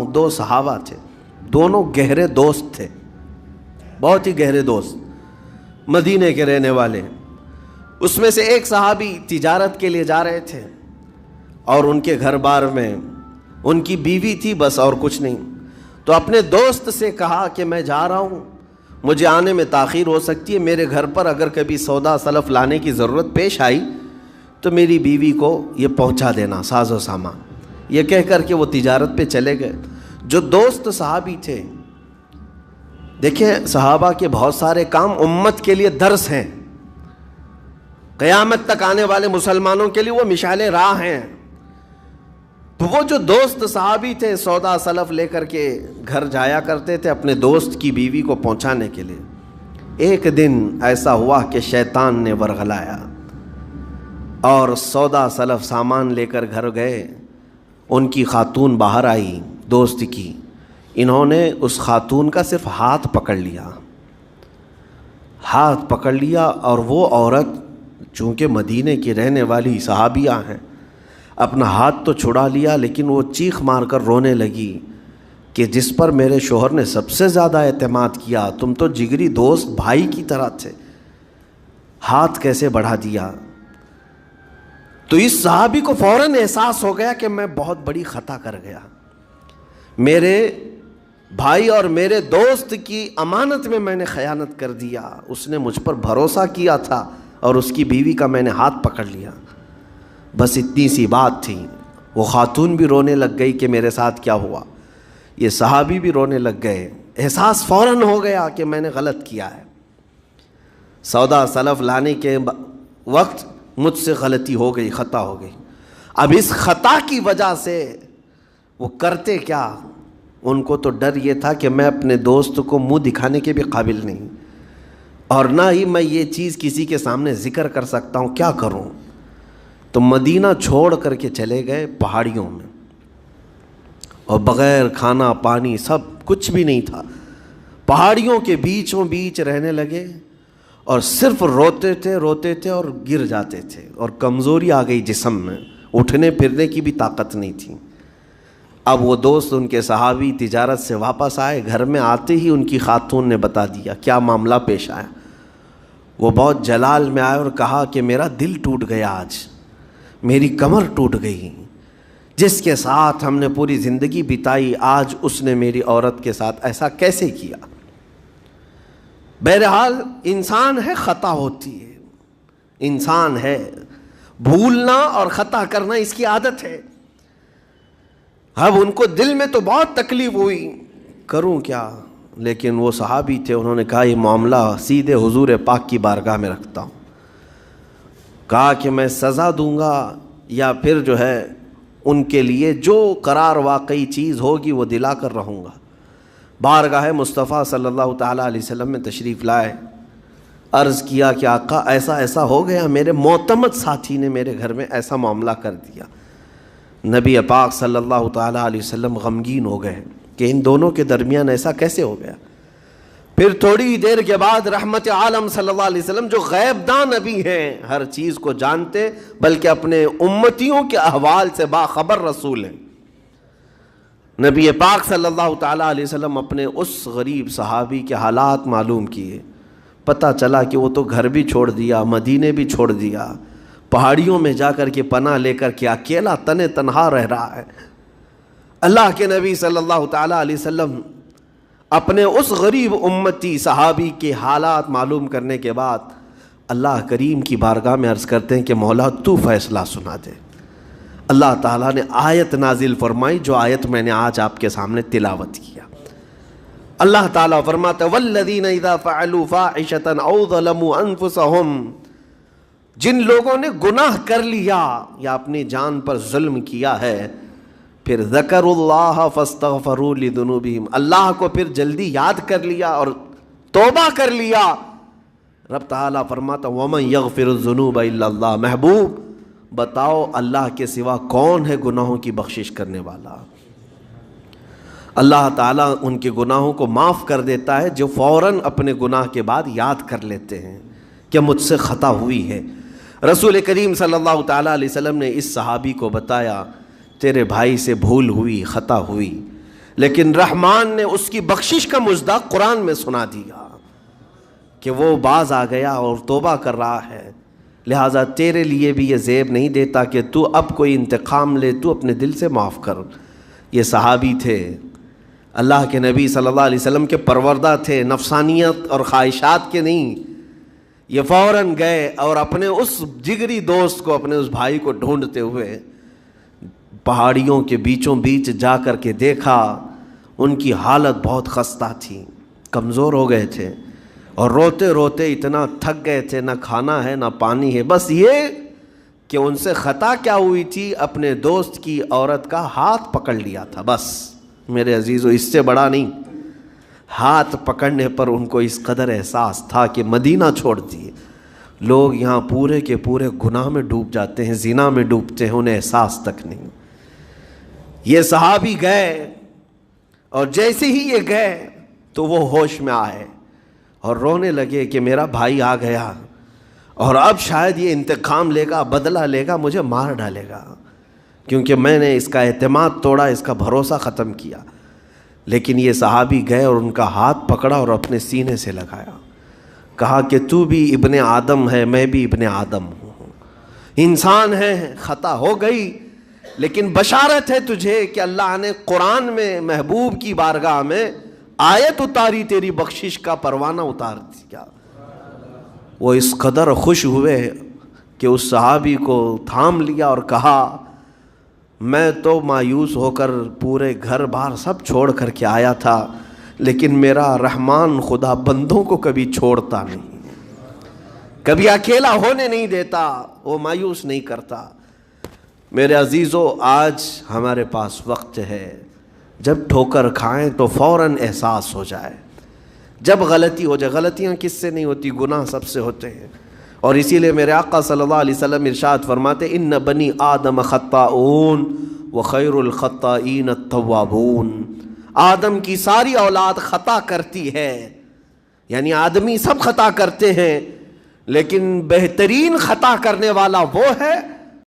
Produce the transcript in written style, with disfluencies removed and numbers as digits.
دو صحابہ تھے، دونوں گہرے دوست تھے، بہت ہی گہرے دوست، مدینے کے رہنے والے۔ اس میں سے ایک صحابی تجارت کے لیے جا رہے تھے اور ان کے گھر بار میں ان کی بیوی تھی بس، اور کچھ نہیں۔ تو اپنے دوست سے کہا کہ میں جا رہا ہوں، مجھے آنے میں تاخیر ہو سکتی ہے، میرے گھر پر اگر کبھی سودا سلف لانے کی ضرورت پیش آئی تو میری بیوی کو یہ پہنچا دینا، ساز و سامان۔ یہ کہہ کر کے وہ تجارت پہ چلے گئے۔ جو دوست صحابی تھے، دیکھیں صحابہ کے بہت سارے کام امت کے لیے درس ہیں، قیامت تک آنے والے مسلمانوں کے لیے وہ مشعل راہ ہیں۔ تو وہ جو دوست صحابی تھے سودا سلف لے کر کے گھر جایا کرتے تھے اپنے دوست کی بیوی کو پہنچانے کے لیے۔ ایک دن ایسا ہوا کہ شیطان نے ورغلایا اور سودا سلف سامان لے کر گھر گئے۔ ان کی خاتون باہر آئی دوست کی، انہوں نے اس خاتون کا صرف ہاتھ پکڑ لیا، ہاتھ پکڑ لیا، اور وہ عورت چونکہ مدینے کی رہنے والی صحابیہ ہیں، اپنا ہاتھ تو چھڑا لیا لیکن وہ چیخ مار کر رونے لگی کہ جس پر میرے شوہر نے سب سے زیادہ اعتماد کیا، تم تو جگری دوست بھائی کی طرح تھے، ہاتھ کیسے بڑھا دیا؟ تو اس صحابی کو فوراً احساس ہو گیا کہ میں بہت بڑی خطا کر گیا، میرے بھائی اور میرے دوست کی امانت میں نے خیانت کر دیا، اس نے مجھ پر بھروسہ کیا تھا اور اس کی بیوی کا میں نے ہاتھ پکڑ لیا۔ بس اتنی سی بات تھی، وہ خاتون بھی رونے لگ گئی کہ میرے ساتھ کیا ہوا، یہ صحابی بھی رونے لگ گئے، احساس فوراً ہو گیا کہ میں نے غلط کیا ہے، سودا سلف لانے کے وقت مجھ سے غلطی ہو گئی، خطا ہو گئی۔ اب اس خطا کی وجہ سے وہ کرتے کیا؟ ان کو تو ڈر یہ تھا کہ میں اپنے دوست کو منہ دکھانے کے بھی قابل نہیں، اور نہ ہی میں یہ چیز کسی کے سامنے ذکر کر سکتا ہوں، کیا کروں؟ تو مدینہ چھوڑ کر کے چلے گئے پہاڑیوں میں، اور بغیر کھانا پانی سب کچھ بھی نہیں تھا، پہاڑیوں کے بیچوں بیچ رہنے لگے، اور صرف روتے تھے اور گر جاتے تھے، اور کمزوری آ گئی جسم میں، اٹھنے پھرنے کی بھی طاقت نہیں تھی۔ اب وہ دوست ان کے صحابی تجارت سے واپس آئے، گھر میں آتے ہی ان کی خاتون نے بتا دیا کیا معاملہ پیش آیا۔ وہ بہت جلال میں آئے اور کہا کہ میرا دل ٹوٹ گیا، آج میری کمر ٹوٹ گئی، جس کے ساتھ ہم نے پوری زندگی بتائی آج اس نے میری عورت کے ساتھ ایسا کیسے کیا؟ بہرحال انسان ہے، خطا ہوتی ہے، انسان ہے، بھولنا اور خطا کرنا اس کی عادت ہے۔ اب ان کو دل میں تو بہت تکلیف ہوئی، کروں کیا؟ لیکن وہ صحابی تھے، انہوں نے کہا یہ معاملہ سیدھے حضور پاک کی بارگاہ میں رکھتا ہوں، کہا کہ میں سزا دوں گا یا پھر جو ہے ان کے لیے جو قرار واقعی چیز ہوگی وہ دلا کر رہوں گا۔ بارگاہ مصطفیٰ صلی اللہ تعالیٰ علیہ وسلم میں تشریف لائے، عرض کیا کہ آقا ایسا ایسا ہو گیا، میرے معتمد ساتھی نے میرے گھر میں ایسا معاملہ کر دیا۔ نبی پاک صلی اللہ تعالیٰ علیہ وسلم غمگین ہو گئے کہ ان دونوں کے درمیان ایسا کیسے ہو گیا۔ پھر تھوڑی دیر کے بعد رحمت عالم صلی اللہ علیہ وسلم جو غیب دان نبی ہیں، ہر چیز کو جانتے بلکہ اپنے امتیوں کے احوال سے باخبر رسول ہیں، نبی پاک صلی اللہ تعالیٰ علیہ وسلم اپنے اس غریب صحابی کے حالات معلوم کیے، پتہ چلا کہ وہ تو گھر بھی چھوڑ دیا، مدینے بھی چھوڑ دیا، پہاڑیوں میں جا کر کے پناہ لے کر کے اکیلا تنہا رہ رہا ہے۔ اللہ کے نبی صلی اللہ تعالیٰ علیہ وسلم اپنے اس غریب امتی صحابی کے حالات معلوم کرنے کے بعد اللہ کریم کی بارگاہ میں عرض کرتے ہیں کہ مولا تو فیصلہ سنا دے۔ اللہ تعالیٰ نے آیت نازل فرمائی، جو آیت میں نے آج آپ کے سامنے تلاوت کیا۔ اللہ تعالیٰ فرماتا ہے والذین اذا فعلوا فاحشۃ او ظلموا انفسهم، جن لوگوں نے گناہ کر لیا یا اپنی جان پر ظلم کیا ہے، پھر ذکروا اللہ فاستغفروا لذنوبہم، اللہ کو پھر جلدی یاد کر لیا اور توبہ کر لیا، رب تعالیٰ فرماتا ومن یغفر الذنوب الا اللہ، محبوب بتاؤ اللہ کے سوا کون ہے گناہوں کی بخشش کرنے والا؟ اللہ تعالیٰ ان کے گناہوں کو معاف کر دیتا ہے جو فوراً اپنے گناہ کے بعد یاد کر لیتے ہیں کہ مجھ سے خطا ہوئی ہے۔ رسول کریم صلی اللہ تعالیٰ علیہ وسلم نے اس صحابی کو بتایا تیرے بھائی سے بھول ہوئی، خطا ہوئی، لیکن رحمان نے اس کی بخشش کا مصداق قرآن میں سنا دیا کہ وہ باز آ گیا اور توبہ کر رہا ہے، لہٰذا تیرے لیے بھی یہ زیب نہیں دیتا کہ تو اب کوئی انتقام لے، تو اپنے دل سے معاف کر۔ یہ صحابی تھے، اللہ کے نبی صلی اللہ علیہ وسلم کے پروردہ تھے، نفسانیت اور خواہشات کے نہیں۔ یہ فوراً گئے اور اپنے اس جگری دوست کو، اپنے اس بھائی کو ڈھونڈتے ہوئے پہاڑیوں کے بیچوں بیچ جا کر کے دیکھا، ان کی حالت بہت خستہ تھی، کمزور ہو گئے تھے اور روتے روتے اتنا تھک گئے تھے، نہ کھانا ہے نہ پانی ہے، بس یہ کہ ان سے خطا کیا ہوئی تھی، اپنے دوست کی عورت کا ہاتھ پکڑ لیا تھا، بس میرے عزیزو اس سے بڑا نہیں۔ ہاتھ پکڑنے پر ان کو اس قدر احساس تھا کہ مدینہ چھوڑ دیے۔ لوگ یہاں پورے کے پورے گناہ میں ڈوب جاتے ہیں، زنا میں ڈوبتے ہیں، انہیں احساس تک نہیں۔ یہ صحابی گئے اور جیسے ہی یہ گئے تو وہ ہوش میں آئے اور رونے لگے کہ میرا بھائی آ گیا اور اب شاید یہ انتقام لے گا، بدلہ لے گا، مجھے مار ڈالے گا، کیونکہ میں نے اس کا اعتماد توڑا، اس کا بھروسہ ختم کیا۔ لیکن یہ صحابی گئے اور ان کا ہاتھ پکڑا اور اپنے سینے سے لگایا، کہا کہ تو بھی ابن آدم ہے، میں بھی ابن آدم ہوں، انسان ہے، خطا ہو گئی، لیکن بشارت ہے تجھے کہ اللہ نے قرآن میں محبوب کی بارگاہ میں آیت اتاری، تیری بخشش کا پروانہ اتار دیا۔ وہ اس قدر خوش ہوئے کہ اس صحابی کو تھام لیا اور کہا میں تو مایوس ہو کر پورے گھر بار سب چھوڑ کر کے آیا تھا، لیکن میرا رحمان خدا بندوں کو کبھی چھوڑتا نہیں، کبھی اکیلا ہونے نہیں دیتا، وہ مایوس نہیں کرتا۔ میرے عزیزو، آج ہمارے پاس وقت ہے، جب ٹھوکر کھائیں تو فوراً احساس ہو جائے، جب غلطی ہو جائے۔ غلطیاں کس سے نہیں ہوتی، گناہ سب سے ہوتے ہیں، اور اسی لیے میرے آقا صلی اللہ علیہ وسلم ارشاد فرماتے ان بنی آدم خطاؤون وخیر الخطائین التوابون۔ آدم کی ساری اولاد خطا کرتی ہے، یعنی آدمی سب خطا کرتے ہیں، لیکن بہترین خطا کرنے والا وہ ہے